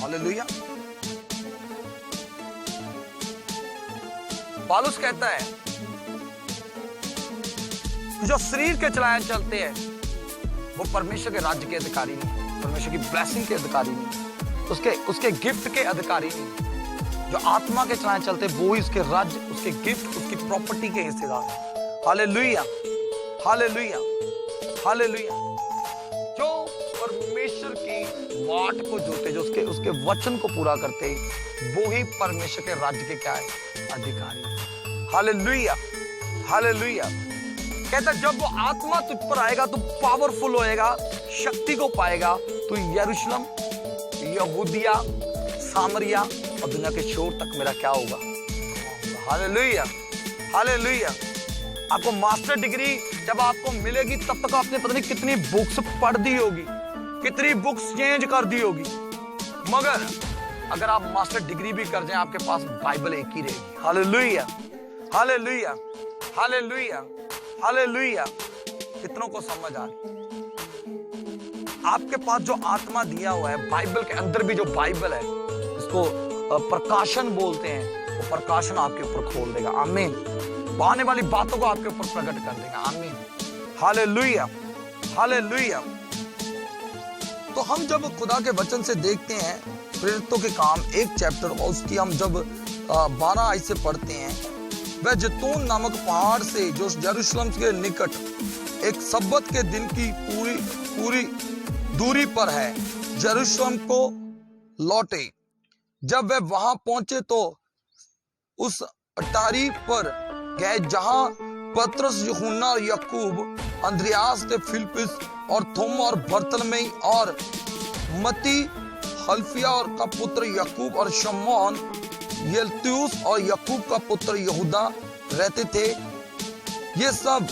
Hallelujah. पौलुस कहता है जो शरीर के चलाए चलते हैं वो परमेश्वर के राज्य के अधिकारी नहीं, परमेश्वर की ब्लेसिंग के अधिकारी नहीं, उसके गिफ्ट के अधिकारी नहीं। जो आत्मा के चलाए चलते वो ही उसके राज्य, उसके गिफ्ट, उसकी प्रॉपर्टी के हिस्सेदार है। Hallelujah, hallelujah, hallelujah. जो परमेश्वर की वाट को जोते, जो उसके वचन को पूरा करते, वो ही परमेश्वर के राज्य के क्या है? अधिकारी। Hallelujah, hallelujah. कहता जब वो आत्मा तुझ पर आएगा तो पावरफुल होएगा, शक्ति को पाएगा, तो यरूशलेम, यहूदिया, सामरिया और दुनिया के छोर तक मेरा क्या होगा? Hallelujah, hallelujah. आपको मास्टर डिग्री जब आपको मिलेगी तब तक आपने पता नहीं कितनी बुक्स पढ़ दी होगी, कितनी बुक्स चेंज कर दी होगी, मगर अगर आप मास्टर डिग्री भी कर जाएं आपके पास बाइबल एक ही रहेगी। Hallelujah, hallelujah, hallelujah, hallelujah. कितनों को समझ आ रही? आपके पास जो आत्मा दिया हुआ है, बाइबल के अंदर भी जो बाइबल है, इसको प्रकाशन बोलते हैं, वो प्रकाशन आपके ऊपर खोल देगा। आमीन। आने वाली बातों को आपके ऊपर प्रकट कर देगा। आमीन। Hallelujah, hallelujah. तो हम जब खुदा के वचन से देखते हैं प्रेरितों के काम 1 चैप्टर और उसकी हम जब 12 आयत से पढ़ते हैं, वह जैतून नामक पहाड़ से जो यरूशलेम के निकट एक सब्बत के दिन की पूरी दूरी पर है, यरूशलेम को लौटे। जब वह वहां पहुंचे तो उस अटारी पर गए जहां पतरस, यूहन्ना, याकूब, अंद्रयास थे, फिलिप्पुस और थोमा और बरतलमै और मती, हल्फिया और का पुत्र याकूब और शमौन, यल्तियुस और याकूब का पुत्र यहूदा रहते थे। ये सब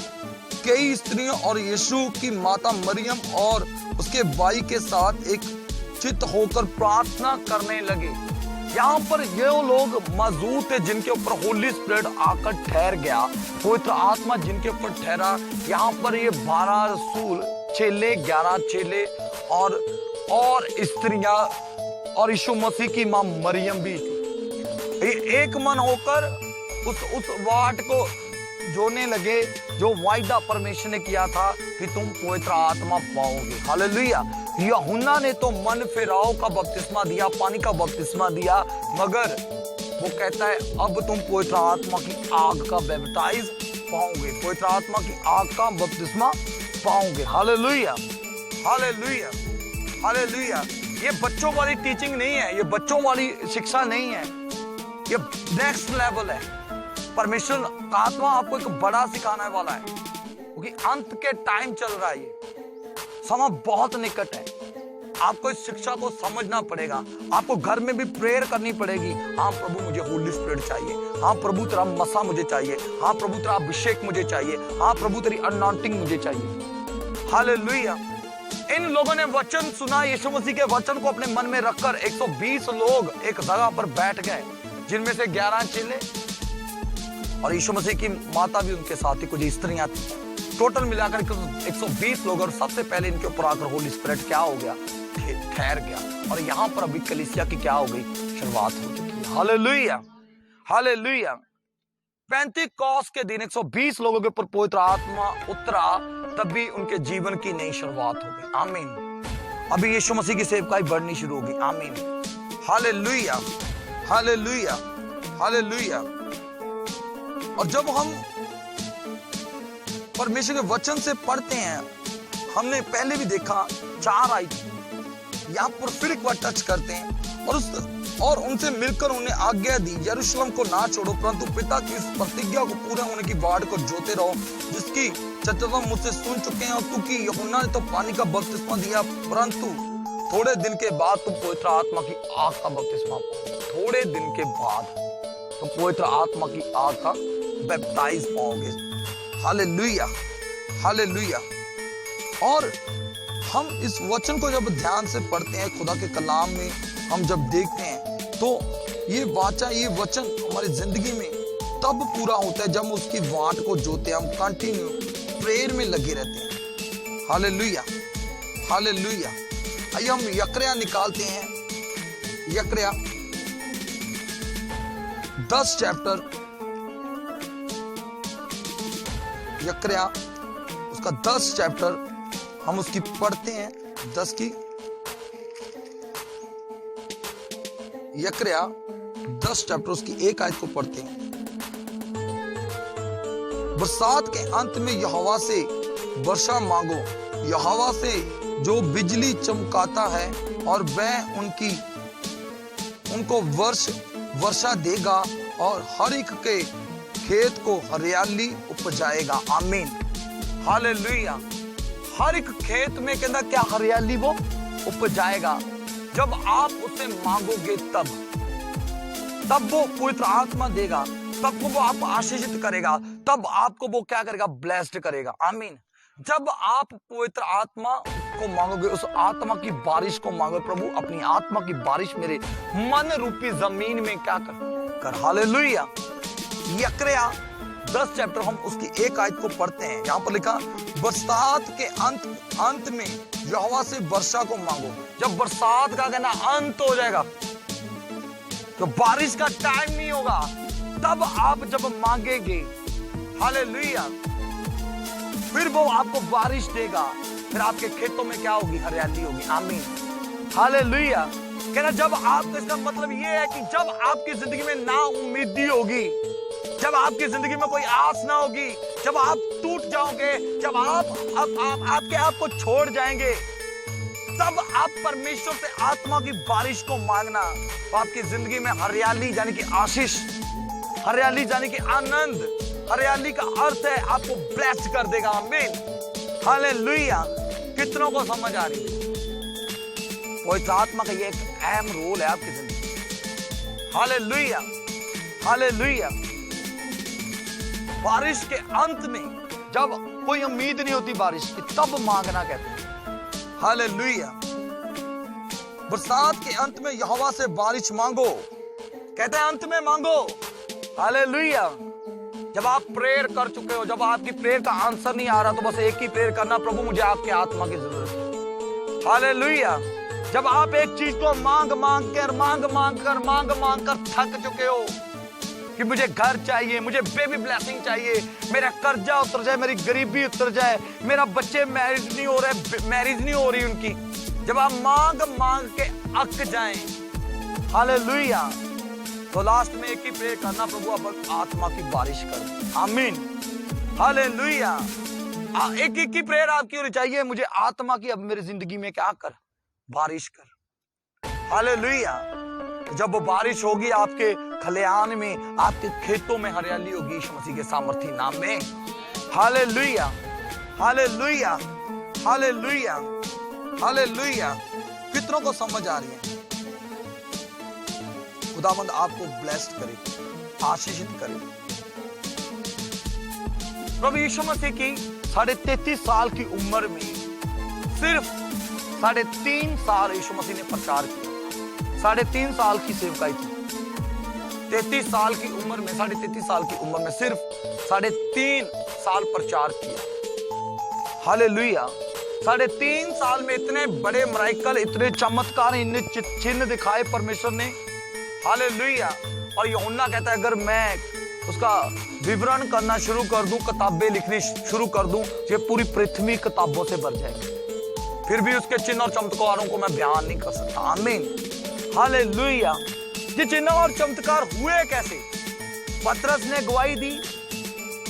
कई स्त्रियों और यीशु की माता मरियम और उसके भाई के साथ एक चित्त होकर प्रार्थना करने लगे। यहाँ पर ये लोग मौजूद थे जिनके ऊपर होली स्पिरिट आकर ठहर गया, पवित्र आत्मा जिनके ऊपर ठहरा। यहाँ पर ये 12 रसूल, चेले, 11 चेले और स्त्रियां और यीशु मसीह की मां मरियम भी थी। एक मन होकर उस वाट को जोड़ने लगे जो वायदा परमेश्वर ने किया था कि तुम पवित्र आत्मा पाओगे। हालेलुया। यूहन्ना ने तो मन फिराओ का बपतिस्मा दिया, पानी का बपतिस्मा दिया, मगर वो कहता है अब तुम पवित्र आत्मा की आग का बैप्टाइज पाओगे, पवित्र आत्मा की आग का बपतिस्मा पाओगे। Hallelujah, hallelujah, hallelujah. ये बच्चों वाली टीचिंग नहीं है, ये बच्चों वाली शिक्षा नहीं है, ये नेक्स्ट लेवल है। परमेश्वर का आत्मा आपको एक बड़ा सिखाने वाला है, क्योंकि अंत के टाइम चल रहा है, ये समय बहुत निकट है। आपको इस शिक्षा को समझना पड़ेगा। आपको घर में भी प्रेयर करनी पड़ेगी। हाँ प्रभु मुझे होली स्पिरिट चाहिए, हाँ प्रभु तेरा मसा मुझे चाहिए, हाँ प्रभु तेरा अभिषेक मुझे चाहिए, हाँ प्रभु तेरी अनॉइंटिंग मुझे चाहिए। हालेलुया। इन लोगों ने वचन सुना, यीशु मसीह के वचन को अपने मन में रखकर 120 लोग एक जगह पर बैठ गए, जिनमें से 11 चेले और यीशु मसीह की माता भी उनके साथ ही, कुछ स्त्रियां थी। टोटल मिलाकर 120 लोग। और सबसे पहले इनके ऊपर आकर होली स्पिरिट क्या हो गया? ठहर गया। और यहाँ पर अभी कलीसिया की क्या हो गई? शुरुआत हो चुकी है। Hallelujah, hallelujah. पेंतीकोस्त के दिन 120 लोगों के ऊपर पवित्र आत्मा उतरा, तब भी उनके जीवन की नई शुरुआत हो गई। आमीन। अभी यीशु मसीह की सेवकाई बढ़नी शुरू होगी। आमीन। Hallelujah, hallelujah, hallelujah. और जब हम परमेश्वर के वचन से पढ़ते हैं, हमने पहले भी देखा 4 आयत यहाँ पर फिर एक बार टच करते हैं और उनसे मिलकर उन्हें आज्ञा दी, यरूशलेम को ना छोड़ो, परंतु पिता की इस प्रतिज्ञा को पूरा होने की वाट को जोते रहो, जिसकी चर्चा मुझसे सुन चुके हैं। और क्योंकि यूहन्ना ने तो पानी का बपतिस्मा दिया, परंतु थोड़े दिन के बाद तुम पवित्र आत्मा की आग का बपतिस्मा पाओगे। थोड़े दिन के बाद तुम पवित्र आत्मा की आग का बैप्टाइज पाओगे। Hallelujah, hallelujah. और हम इस वचन को जब ध्यान से पढ़ते हैं, खुदा के कलाम में हम जब देखते हैं, तो ये वाचा, ये वचन हमारी जिंदगी में तब पूरा होता है जब उसकी वाट को जोते, हम कंटिन्यू प्रेयर में लगे रहते हैं। Hallelujah, hallelujah. आइए हम यकरिया निकालते हैं, यकरया 10 चैप्टर, यकरया उसका 10 चैप्टर हम उसकी पढ़ते हैं। 10 की यकरया 10 चैप्टर उसकी एक आयत को पढ़ते हैं। बरसात के अंत में यहोवा से वर्षा मांगो, यहोवा से जो बिजली चमकाता है, और वह उनको वर्षा देगा और हर एक के खेत को हरियाली उपजाएगा। आमीन, हालेलुया। हर एक खेत में कहता क्या हरियाली वो उपजाएगा। जब आप उसे मांगोगे तब वो पवित्र आत्मा देगा, तब वो आपको आशीषित करेगा, तब आपको वो क्या करेगा, ब्लेस्ड करेगा। आमीन। जब आप पवित्र आत्मा को मांगोगे, उस आत्मा की बारिश को मांगोगे, प्रभु अपनी आत्मा की बारिश मेरे मन रूपी जमीन में क्या कर। हालेलुया। यकरया 10 चैप्टर हम उसकी एक आयत को पढ़ते हैं। यहां पर लिखा बरसात के अंत में यहोवा से वर्षा को मांगो। जब बरसात का कहना अंत हो जाएगा, तो बारिश का टाइम नहीं होगा, तब आप जब मांगेंगे, हालेलुया, फिर वो आपको बारिश देगा, फिर आपके खेतों में क्या होगी, हरियाली होगी। आमीन, हालेलुया। कहना जब आप, इसका मतलब ये है कि जब आपकी जिंदगी में ना उम्मीदी होगी, जब आपकी जिंदगी में कोई आस ना होगी, जब आप टूट जाओगे, जब आपके आप को छोड़ जाएंगे, तब आप परमेश्वर से आत्मा की बारिश को मांगना, तो आपकी जिंदगी में हरियाली यानी कि आशीष, हरियाली यानी कि आनंद, हरियाली का अर्थ है आपको ब्लेस कर देगा। आमीन, हालेलुया। कितनों को समझ आ रही है? पवित्र आत्मा का ये एक अहम रोल है आपकी जिंदगी। Hallelujah, hallelujah. बारिश के अंत में जब कोई उम्मीद नहीं होती बारिश की, तब मांगना कहते हैं। हालेलुया। बरसात के अंत में यहोवा से बारिश मांगो, कहते हैं अंत में मांगो। हालेलुया। जब आप प्रेयर कर चुके हो, जब आपकी प्रेयर का आंसर नहीं आ रहा, तो बस एक ही प्रेयर करना, प्रभु मुझे आपके आत्मा की जरूरत है। हालेलुया। जब आप एक चीज को मांग मांग कर थक चुके हो कि मुझे घर चाहिए, मुझे बेबी ब्लेसिंग चाहिए, मेरा कर्जा उतर जाए, मेरी गरीबी उतर जाए, मेरा बच्चे मैरिज नहीं हो रही उनकी, जब आप मांग मांग के अक जाएं, हालेलुया, तो लास्ट में एक ही प्रेयर करना, प्रभु अब आत्मा की बारिश कर। आमीन, हालेलुया। एक ही प्रेयर आपकी होनी चाहिए, मुझे आत्मा की अब मेरी जिंदगी में क्या कर, बारिश कर। हालेलुया। जब वो बारिश होगी, आपके खलिहान में, आपके खेतों में हरियाली होगी, यीशु मसीह के सामर्थी नाम में। Hallelujah, hallelujah, hallelujah, hallelujah. कितनों को समझ आ रही है? खुदावंद आपको ब्लेस्ड करे, आशीषित करे। प्रभु यीशु मसीह की 33.5 साल की उम्र में सिर्फ 3.5 साल यीशु मसीह ने प्रचार किया। 3.5 साल की सेवकाई की। 33 साल की उम्र में, 33.5 साल की उम्र में सिर्फ 3.5 साल प्रचार किया। हालेलुया। 3.5 साल में इतने बड़े मिरेकल, इतने चमत्कार, इतने चिन्ह दिखाए परमेश्वर ने। हालेलुया। और यूहन्ना कहता है अगर मैं उसका विवरण करना शुरू कर दूं, किताबें लिखनी शुरू कर दूं, ये पूरी पृथ्वी किताबों से भर जाएगी, फिर भी उसके चिन्ह और चमत्कारों को मैं बयान नहीं कर सकता। आमीन, हालेलुया। ये चिन्ह और चमत्कार हुए कैसे? पतरस ने गवाही दी,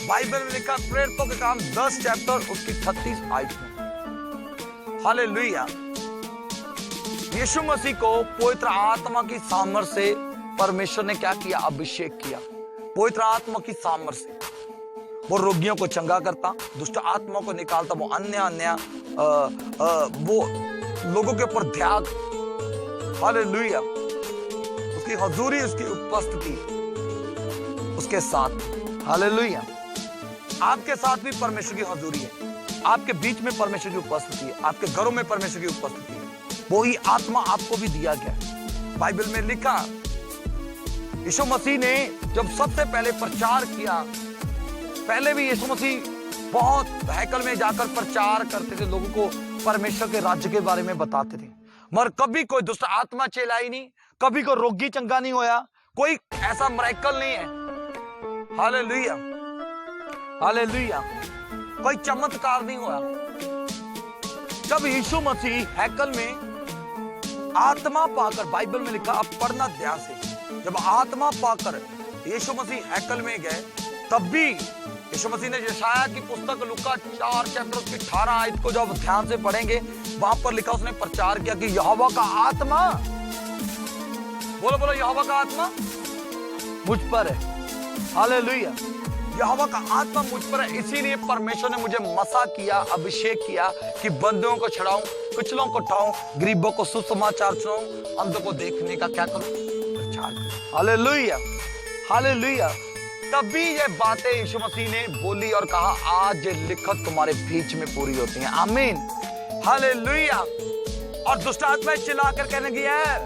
बाइबल में लिखा प्रेरितों के काम 10 चैप्टर उसकी 36 आयत में। हालेलुया। यीशु मसीह को पवित्र आत्मा की सामर्थ्य से परमेश्वर ने क्या किया? अभिषेक किया। पवित्र आत्मा की सामर्थ्य से वो रोगियों को चंगा करता, दुष्ट आत्मा को निकालता, वो अन्य वो लोगों के ऊपर ध्यान। हालेलुया। उसकी हुजूरी, उसकी उपस्थिति उसके साथ। हालेलुया। आपके साथ भी परमेश्वर की हुजूरी है, आपके बीच में परमेश्वर की उपस्थिति है, आपके घरों में परमेश्वर की उपस्थिति है। वही आत्मा आपको भी दिया गया। बाइबल में लिखा यीशु मसीह ने जब सबसे पहले प्रचार किया, पहले भी यीशु मसीह बहुत हैकल में जाकर प्रचार करते थे, लोगों को परमेश्वर के राज्य के बारे में बताते थे। मगर कभी कोई दुष्ट आत्मा चलाई नहीं, कभी कोई रोगी चंगा नहीं होया, कोई ऐसा मिरेकल नहीं है। हालेलुया, हालेलुया, कोई चमत्कार नहीं हुआ। जब यीशु मसीह हैकल में आत्मा पाकर, बाइबल में लिखा, आप पढ़ना ध्यान से, जब आत्मा पाकर यीशु मसीह हैकल में गए, तब भी यीशु मसीह ने यशायाह की पुस्तक लूका 4 चैप्टर उसकी 18 आयत को जब ध्यान से पढ़ेंगे, वहां पर लिखा, उसने प्रचार किया कि यहोवा का आत्मा, बोलो बोलो, यहोवा का आत्मा मुझ पर है। हालेलुया, यहोवा का आत्मा मुझ पर है, इसीलिए परमेश्वर ने मुझे मसा किया, अभिषेक किया कि बंदियों को छुड़ाऊं, कुचलों को उठाऊं, गरीबों को सुसमाचार सुनाऊं, अंधों को देखने का क्या करूं, प्रचार करूं। Hallelujah, hallelujah. तभी ये बातें यीशु मसीह ने बोली और कहा, आज ये लिखत तुम्हारे बीच में पूरी होती है। आमीन, हालेलुया। और दुष्ट आत्मा चिल्लाकर कहने की है,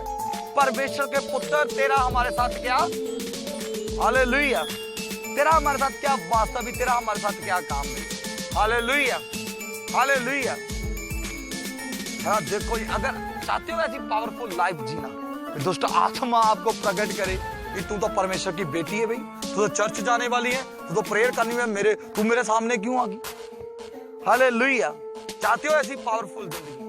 परमेश्वर के पुत्र, तेरा हमारे साथ क्या, हालेलुया, तेरा हमारे साथ क्या वास्ता भी, तेरा हमारे साथ क्या काम है। Hallelujah, hallelujah. हाँ, देखो, अगर चाहते हो ऐसी पावरफुल लाइफ जीना, दुष्ट आत्मा आपको प्रकट करे कि तू तो परमेश्वर की बेटी है भाई, तू तो चर्च जाने वाली है, तू तो प्रेयर करनी है, तू मेरे सामने क्यों आ गई। हालेलुया। चाहते हो ऐसी पावरफुल जिंदगी,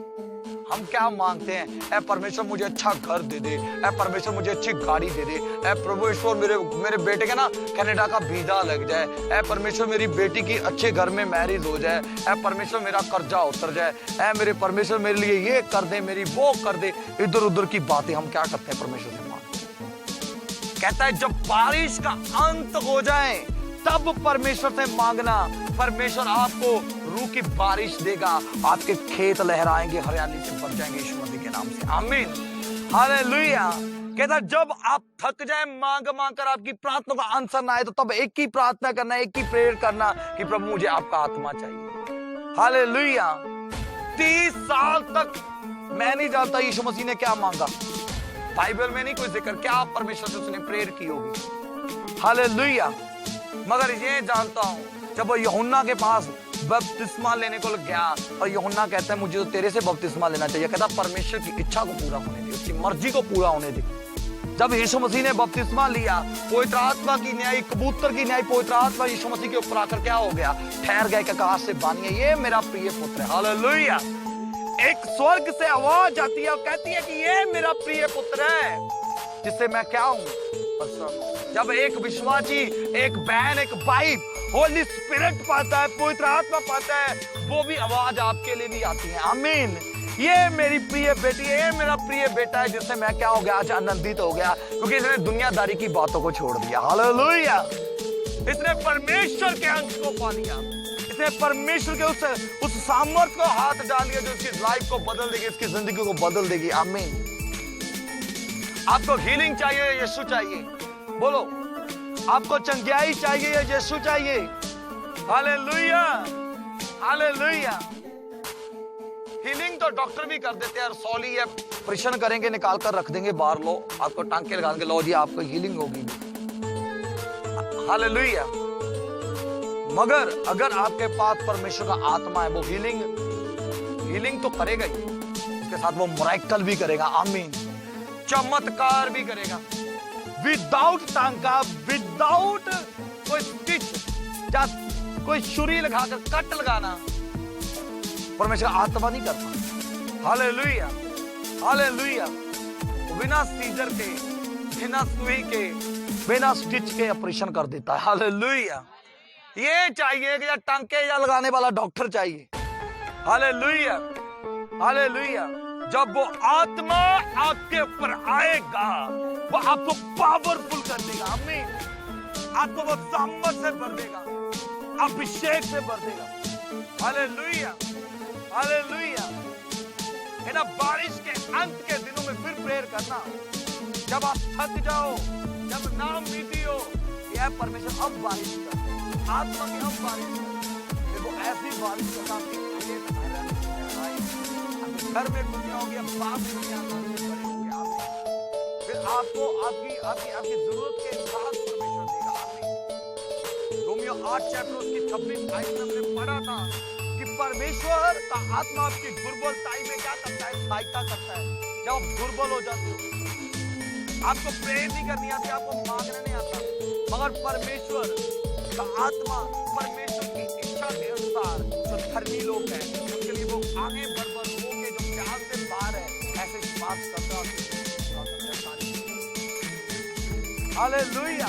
हम क्या मांगते हैं, ऐ परमेश्वर मुझे अच्छा घर दे दे, ऐ परमेश्वर मुझे अच्छी गाड़ी दे दे, ऐ प्रभु ईश्वर मेरे बेटे के ना कनाडा का वीजा लग जाए, ऐ परमेश्वर मेरी बेटी की अच्छे घर में मैरिज हो जाए, ऐ परमेश्वर मेरा कर्जा उतर जाए, ऐ मेरे परमेश्वर मेरे लिए ये कर दे, मेरी वो कर दे। इधर उधर की बातें हम क्या करते हैं, परमेश्वर से मांगते। कहता है जब बारिश का अंत हो जाए तब परमेश्वर से मांगना, परमेश्वर आपको रूह की बारिश देगा, आपके खेत लहराएंगे, हरियाली से भर जाएंगे यीशु मसीह के नाम से। आमीन, हालेलुया। कहता जब आप थक जाए मांग मांग कर, आपकी प्रार्थना का आंसर ना आए, तो तब एक ही प्रार्थना करना, एक ही प्रेयर करना कि प्रभु मुझे आपका आत्मा चाहिए। हालेलुया। 30 साल तक मैं नहीं जानता यीशु मसीह ने क्या मांगा, बाइबल में नहीं कोई जिक्र क्या परमेश्वर से उसने प्रेयर की होगी। हालेलुया। मगर ये जानता हूं जब वो यूहन्ना के पास बपतिस्मा लेने को गया और यूहन्ना कहता है मुझे तो तेरे से बपतिस्मा लेना चाहिए, कहता परमेश्वर की इच्छा को पूरा होने दे, उसकी मर्जी को पूरा होने दे। जब यीशु मसीह ने बपतिस्मा लिया, पवित्र आत्मा की न्याय, कबूतर की न्याय पवित्र आत्मा यीशु मसीह के ऊपर आकर क्या हो गया, ठहर गए कि आकाश से बानी है, ये मेरा प्रिय पुत्र है। हालेलुया। एक स्वर्ग से आवाज आती है और कहती है कि ये मेरा प्रिय पुत्र है जिससे मैं क्या हूं, जब एक विश्वासी, एक बहन, एक भाई होली स्पिरिट पाता है, पवित्र आत्मा पाता है, वो भी आवाज आपके लिए भी आती है। आमीन। ये मेरी प्रिय बेटी है, ये मेरा प्रिय बेटा है जिससे मैं क्या हो गया, आज आनंदित हो गया, क्योंकि इसने दुनियादारी की बातों को छोड़ दिया। हालेलुया। इसने परमेश्वर के अंश को पा लिया, इसने परमेश्वर के उस सामर्थ को हाथ डाल दिया जो इसकी लाइफ को बदल देगी, इसकी जिंदगी को बदल देगी। आमीन। आपको हीलिंग चाहिए या यीशु चाहिए, बोलो। आपको चंगाई चाहिए या यीशु चाहिए। Hallelujah, hallelujah. हीलिंग तो डॉक्टर भी कर देते हैं, रसौली है, ऑपरेशन करेंगे, निकाल कर रख देंगे बाहर, लो आपको टांके लगा के, लो जी आपको हीलिंग होगी। हालेलुया। मगर अगर आपके पास परमेश्वर का आत्मा है, वो हीलिंग तो करेगा ही, उसके साथ वो मिरेकल भी करेगा। आमीन। चमत्कार भी करेगा, विदाउट टांका, विदाउट कोई स्टिच, कोई छुरी लगाकर कट लगाना, परमेश्वर आत्मा नहीं करता। Hallelujah, hallelujah. बिना सीजर के, बिना सुई के, बिना स्टिच के ऑपरेशन कर देता है। हालेलुया। ये चाहिए कि या टांके या लगाने वाला डॉक्टर चाहिए। Hallelujah, hallelujah. जब वो आत्मा आपके ऊपर आएगा, वो आपको पावरफुल कर देगा। आमीन। आपको वो सामर्थ से भर देगा, अभिषेक से भर देगा। Hallelujah, hallelujah. ना बारिश के अंत के दिनों में फिर प्रेयर करना, जब आप थक जाओ, जब नाम बीती हो, यह परमेश्वर अब बारिश कर, आत्मा की अब बारिश कर, देखो ऐसी बारिश करना आपके घर में खुशियां होगी, बाप दुनिया फिर आपको आपकी जरूरत के हिसाब परमेश्वर देगा। रोमियो 8 चैप्टर उसकी 26 आयत में हमने पढ़ा था कि परमेश्वर का आत्मा आपकी दुर्बलताई में क्या करता है? सहायता करता है। जब आप दुर्बल हो जाते हो, आपको प्रेयर नहीं करनी आती, आपको मांगना नहीं आता, मगर परमेश्वर का आत्मा परमेश्वर की इच्छा के अनुसार जो धर्मी लोग हैं उनके लिए वो आगे बढ़ होके जो प्यार से बाहर है ऐसे बात करता है। Hallelujah,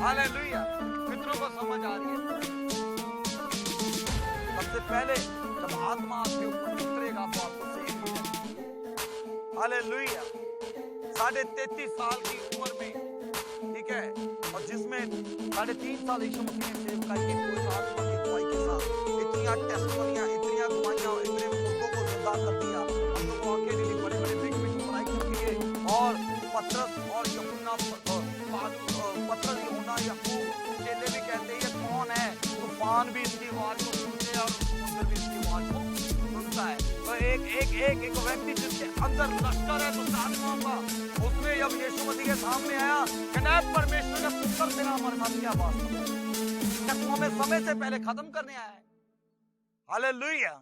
hallelujah. कितनों को समझ आ रही है? सबसे पहले जब आत्मा आपके ऊपर उतरेगा तो आपको सेव मिलेगा। हालेलुया। 33.5 साल की उम्र में, ठीक है, और जिसमें 3.5 साल यीशु मसीह ने सेवकाई की, कोई आत्मा की अगुवाई के साथ इतनी टेस्टिमोनियां, इतनी अगुवाइयां, इतने मुर्दों को जिंदा कर दिया, हम लोग आके लिए बड़े-बड़े बिग बनाई कर दिए, और पतरस और यूहन्ना, पतरस, यूहन्ना, याकूब चेले भी कहते हैं ये कौन है? तूफान भी इसकी आवाज को सुनते हैं और समुद्र भी इसकी आवाज को सुनता है। तो एक व्यक्ति जिसके अंदर लश्कर है तो आत्मा का, उसने जब यीशु मसीह के सामने आया, कहना परमेश्वर का पुत्र तेरा हमारे साथ क्या बात है? क्या तू हमें समय से पहले खत्म करने आया है? हालेलुया।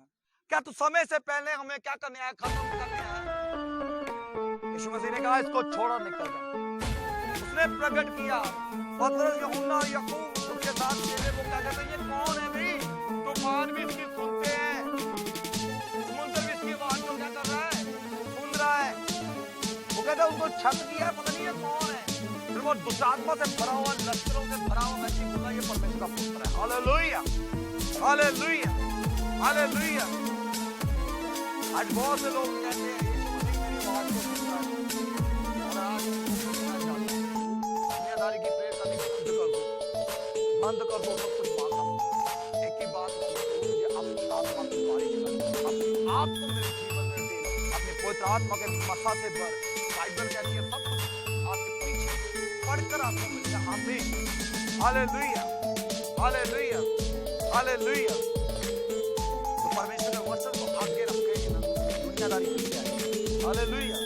क्या तू समय से पहले हमें क्या करने आया? खत्म करने आया। यीशु मसीह ने कहा इसको छोड़ो, निकल जा। उसने प्रकट किया, पतरस, यूहन्ना, याकूब उसके साथ चेले को क्या कहते हैं? ये कौन है भाई? तूफान भी इसकी सुनते हैं, समुद्र भी इसकी आवाज को क्या कर रहा है? सुन रहा है। वो कहता है उनको छक दिया, पता नहीं ये कौन है। फिर वो दुष्टात्मा से भरा हुआ, लश्करों से भरा हुआ व्यक्ति बोला ये परमेश्वर का पुत्र है। Hallelujah, hallelujah, hallelujah. आज बहुत से लोग कहते हैं यीशु मसीह की आवाज को सुन रहा है, और आज उनको सुनना चाहते हैं। दुनियादारी की प्रेयर करनी बंद कर दो, सब कुछ मांगा। एक ही बात मुझे अपनी आत्मा की बारिश कर, अपनी आत्मा मेरे जीवन में दे, अपने पवित्र आत्मा के मसा से भर। बाइबल कहती है सब कुछ आपके पीछे पढ़कर आपको मिल जाए। आमीन, हालेलुया, हालेलुया, हालेलुया। तो परमेश्वर ने वचन को आगे रखेंगे ना, दुनियादारी पीछे आएगी। हालेलुया।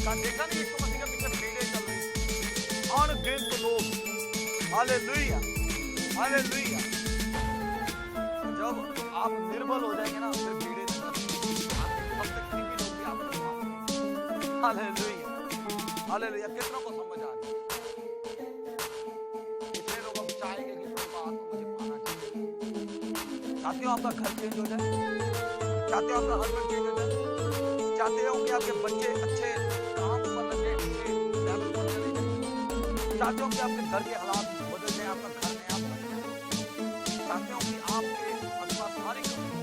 कहाँ देखा नहीं यीशु मसीह के पीछे भीड़ें चल रही, अनगिनत लोग। Hallelujah, hallelujah. जब आप निर्बल हो जाएंगे ना, फिर भीड़ें नहीं चलेंगी, सबसे करीबी लोग भी आपको मारेंगे। Hallelujah, hallelujah. कितनों को समझ आ रही है? कितने लोग अब चाहेंगे कि प्रभु मुझे पाना चाहिए? चाहते हो आपका घर चेंज हो जाए? चाहते हो आपका हस्बैंड चेंज हो जाए? चाहते हो कि आपके बच्चे अच्छे काम पर लगे, अच्छे लेवल पर चले जाए? चाहते हो कि आपके घर के हालात बदल जाए, आपका घर नया बन जाए? चाहते हो कि आपके अथवा सारी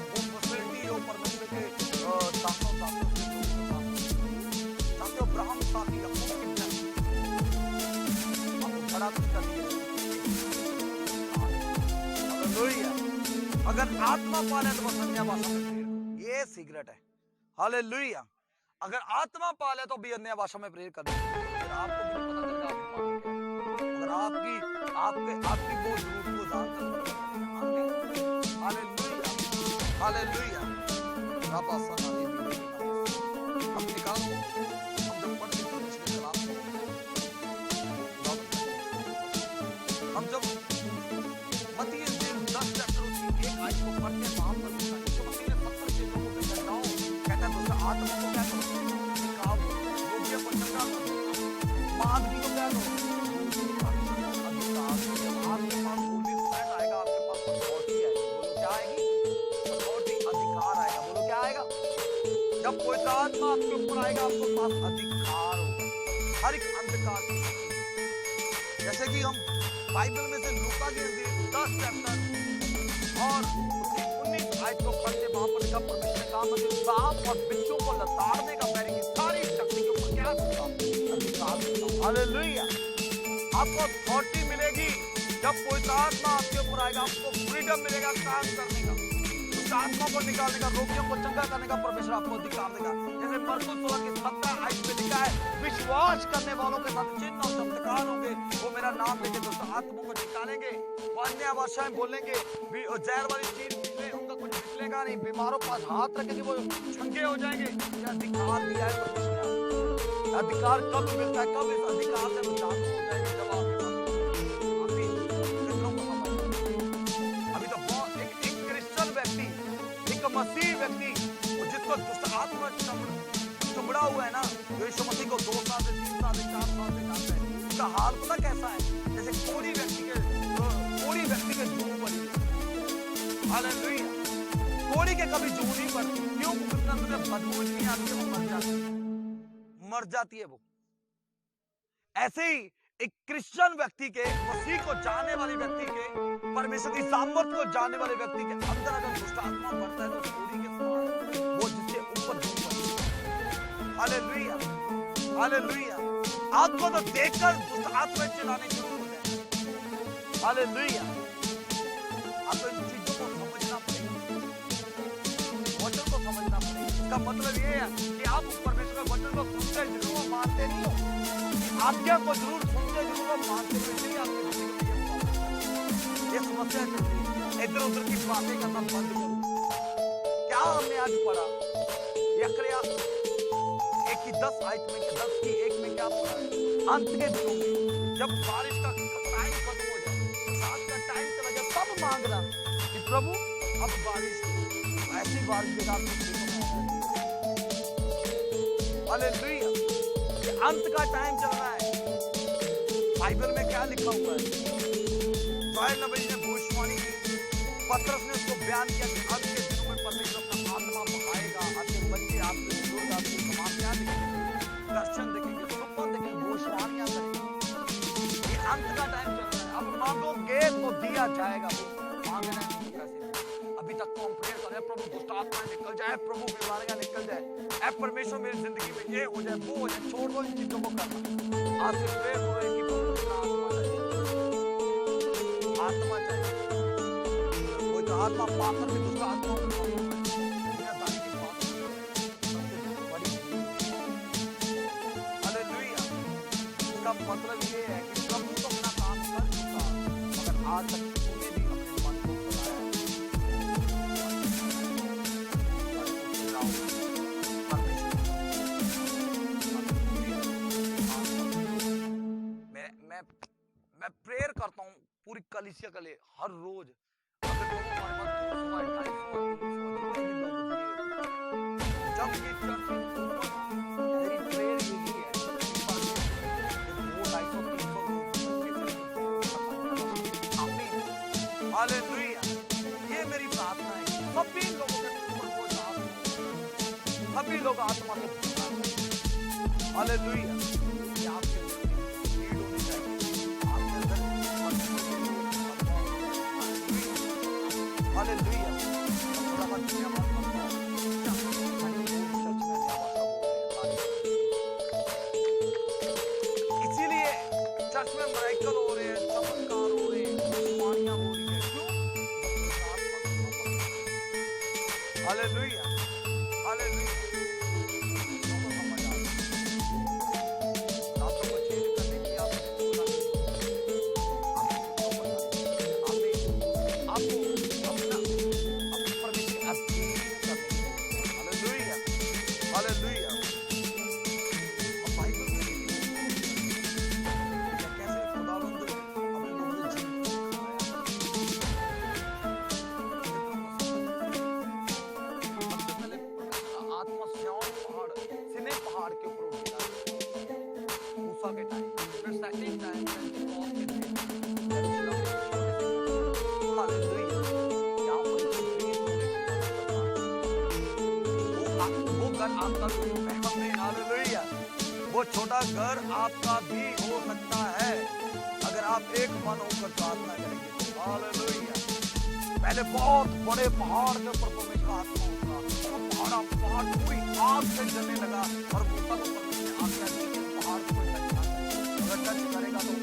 वो फैसिलिटी जो परमेश्वर के साथों चाहते हो ब्राह्मण साथी आपको बड़ा कुछ कर दिया। अगर आत्मा पाले तो बस अन्य भाषा में प्रेयर करो, ये सीक्रेट है। हालेलुया। अगर आत्मा पाले तो भी अन्य भाषा में प्रेयर करनी, फिर आपको भी पता चलेगा आप पाने क्या है। अगर आपकी वो जरूरत को जानकर, हालेलुया, हालेलुया। राबा सनाली भी अपने काम हम जब पढ़ते हैं परमेश्वर के कलाम को, हम जब मत्ती 10 चैप्टर उसकी 1 आयत को पढ़ते हैं, वहां पर यीशु मसीह ने 70 चेलों को भेजा, जाओ, कहता है दोस्तों आत्मा को क्या करो? सिखाओ, रोगियों को चंगा करो, मादगी को क्या करो? आपके पास होली स्पिरिट आएगा, आपके पास अथॉरिटी आएगी। बोलो क्या आएगी? अथॉरिटी, अधिकार आएगा। बोलो क्या आएगा? जब पवित्र आत्मा आपके ऊपर आएगा, आपके पास अधिकार होगा हर एक अंधकार की शक्ति। जैसे कि हम बाइबल में से लूका के 10 चैप्टर और उसकी 19 आयत को पढ़ते, वहां पर लिखा परमेश्वर ने कहा मुझे सांप और बिच्छू को लताड़ने का मेरी सारी शक्ति के ऊपर क्या दूंगा? अधिकार। हालेलुया। आपको अथॉरिटी मिलेगी जब पवित्र आत्मा आपके ऊपर आएगा, आपको फ्रीडम मिलेगा काम करने का, उस आत्मा को निकालने का, रोगियों को चंगा करने का परमेश्वर आपको अधिकार देगा। जैसे मरकुस 16 की 17 आयत में लिखा है, विश्वास करने वालों के साथ चिन्ह और चमत्कार होंगे, वो मेरा नाम लेके दोस्तों आत्मा को निकालेंगे, वो अन्य भाषाएं बोलेंगे, जहर वाली चीज निकले, उनका कुछ निकलेगा नहीं, बीमारों पास हाथ रखेंगे वो चंगे हो जाएंगे। ये अधिकार दिया है परमेश्वर ने। अधिकार कब मिलता है? कब इस अधिकार से हम जान हो जाएंगे? जब आपके पास अभी तो बहुत एक क्रिश्चियन व्यक्ति व्यक्ति जिसको दुष्ट आत्मा चुमड़ा हुआ है ना, जो यीशु मसीह को 2 साल से 3 साल से 4 साल से जानता है, उसका हाल पता कैसा है? जैसे कोड़ी व्यक्ति के जूं पड़ी। हालेलुया। कोड़ी के कभी जूं नहीं पड़ती, क्यों? क्योंकि बदबू नहीं आती है, वो मर जाती है वो। ऐसे ही एक क्रिश्चियन व्यक्ति के, मसीह को जानने वाले व्यक्ति के, परमेश्वर की सामर्थ को जानने वाले व्यक्ति के अंदर अगर दुष्ट आत्मा बढ़ता है तो कोड़ी के समान वो जिससे ऊपर हालेलुया, हालेलुया। आपको तो देखकर दुष्ट आत्मा चिल्लाने शुरू हो जाए। हालेलुया। आपको इन चीजों को समझना पड़ेगा, वचन को समझना पड़ेगा। इसका मतलब ये है कि आप परमेश्वर के वचन को सुनते जरूर हो, मानते नहीं हो। आज्ञा को जरूर सुनते जरूर हो, मानते नहीं। आपके ये समस्या है, इधर उधर की बातें करना बंद करो। क्या हमने आज पढ़ा? यकरिया 1:10 में क्या पढ़ा? अंत के दिनों में जब बारिश का टाइम खत्म हो जाए, बरसात का टाइम चला जाए, तब मांगना कि प्रभु अब बारिश, ऐसी बारिश देगा। हालेलुया। अंत का टाइम चल रहा है। बाइबल में क्या लिखा हुआ है? जोएल नबी ने भविष्यवाणी की, पतरस ने उसको बयान किया कि अंत के दिनों में परमेश्वर अपना आत्मा बहाएगा। आपके बच्चे, आपके बुजुर्ग, आपके समाज क्या दिखेंगे? दर्शन देखेंगे, स्वप्न देखेंगे, भविष्यवाणियां करेंगे। ये अंत का टाइम चल रहा है। अब मांगोगे तो दिया जाएगा। मांगना है कैसे? अभी तक तो हम प्रेयर कर रहे हैं, प्रभु दुष्ट आत्मा निकल जाए, प्रभु बीमारियां निकल जाए, ऐ परमेश्वर मेरी जिंदगी में ये हो जाए, वो हो जाए। छोड़ दो इन चीजों को करना। आज से प्रेयर करो कि आत्मा चाहिए। कोई तो आत्मा पाकर भी दूसरा आत्मा हालेलुया। इसका मतलब ये है कि प्रभु तो अपना काम कर चुका, मगर आज तक तूने भी अपने मन को मैं प्रेयर करता हूँ पूरी कलीसिया के लिए हर रोज। अगर जब ये चर्च मेरी प्रेयर यही है, हालेलुया। ये मेरी प्रार्थना है, सभी लोगों के ऊपर वो सभी लोग आत्मा से हालेलुया। हालेलुया। इसीलिए चर्च में मिरेकल हो रहे हैं, चमत्कार हो रहे हैं, वाणियां हो रही हैं। क्यों? Hallelujah, hallelujah. वो छोटा घर आपका भी हो सकता है अगर आप एक मन होकर प्रार्थना करेंगे। हालेलुया। पहले बहुत बड़े पहाड़ के ऊपर परमेश्वर आत्मा उतरा, पहाड़ पूरी आग से जलने लगा और मूसा को परमेश्वर ने आज्ञा दी कि पहाड़ को अगर टच करेगा तो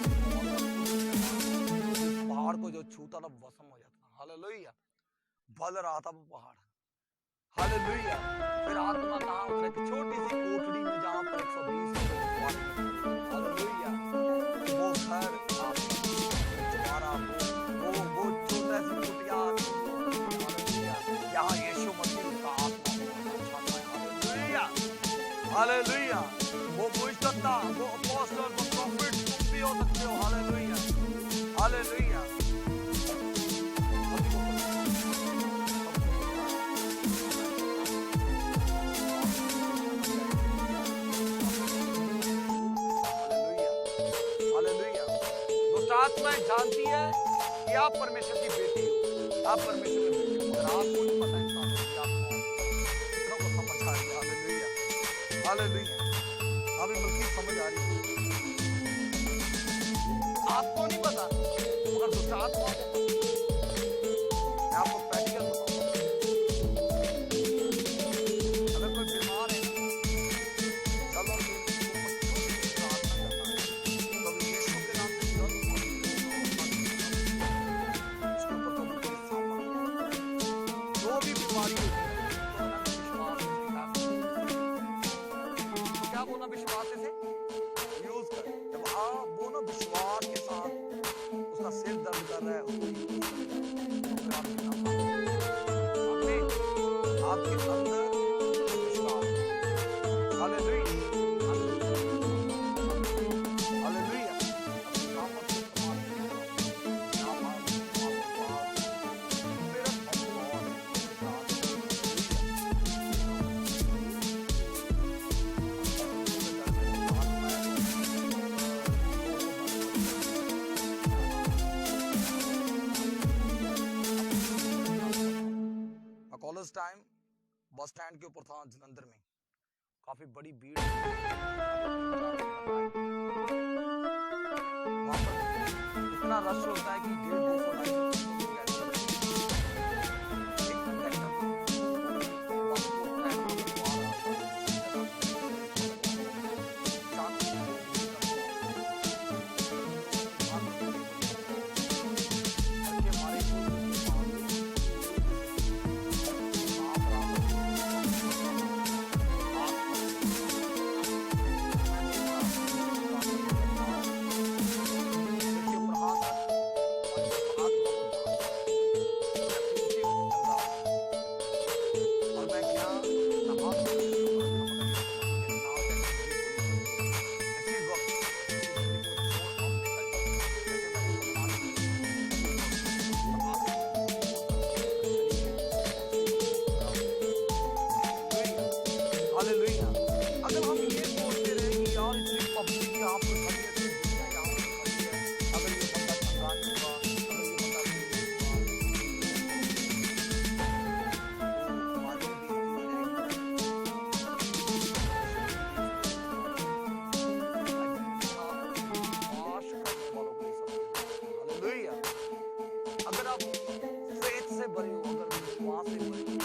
पहाड़ को जो छूता ना भस्म हो जाता। हालेलुया। बल रहा था वो पहाड़। हालेलुया। फिर आत्मा कहाँ उतरे? छोटी सी कोठरी में जहाँ पर 120 हालेलुया। वो घर तुम्हारा वो छोटा सी कुटिया, हालेलुया। यहाँ यीशु मसीह का आत्मा। Hallelujah, hallelujah. वो भविष्यवक्ता, वो अपोस्टल, वो प्रॉफिट तुम भी हो सकते हो। Hallelujah, hallelujah. आत्मा जानती है कि आप परमेश्वर की बेटी हो, आप परमेश्वर के बेटे हो, अगर आपको नहीं पता इंसान की आप कौन हो। कितनों को समझ आ रही है? Hallelujah, hallelujah. अभी बल्कि समझ आ रही है। आपको नहीं पता मगर दूसरा आत्मा को पता। मैं आपको प्रैक्टिकल बताऊंगा। अगर कोई बीमार है चलो बोलना विश्वास से यूज कर। जब आप बोलो विश्वास के साथ उसका सिर दर्द कर रहा है उसको आपके अंदर विश्वास। Hallelujah, hallelujah. College time bus stand के ऊपर था जलंधर में, काफी बड़ी भीड़। वहां पर इतना रश होता है कि 150-200 हालेलुया। अगर हम ये सोचते रहे कि यार इतनी पब्लिक यहाँ पर खड़ी है, यहाँ पर खड़ी है, अगर ये बंदा संग्राम होगा, अगर ये बंदा हमारी हालेलुया। अगर आप फेथ से भरे हो, अगर विश्वास से भरे हो,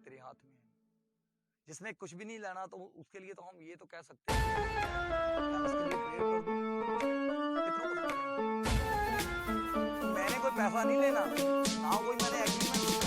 तेरे हाथ में है। जिसने कुछ भी नहीं लेना तो उसके लिए तो हम ये तो कह सकते हैं उसके लिए प्रेयर कर दूं। मैंने कोई पैसा नहीं लेना, ना कोई मैंने एग्रीमेंट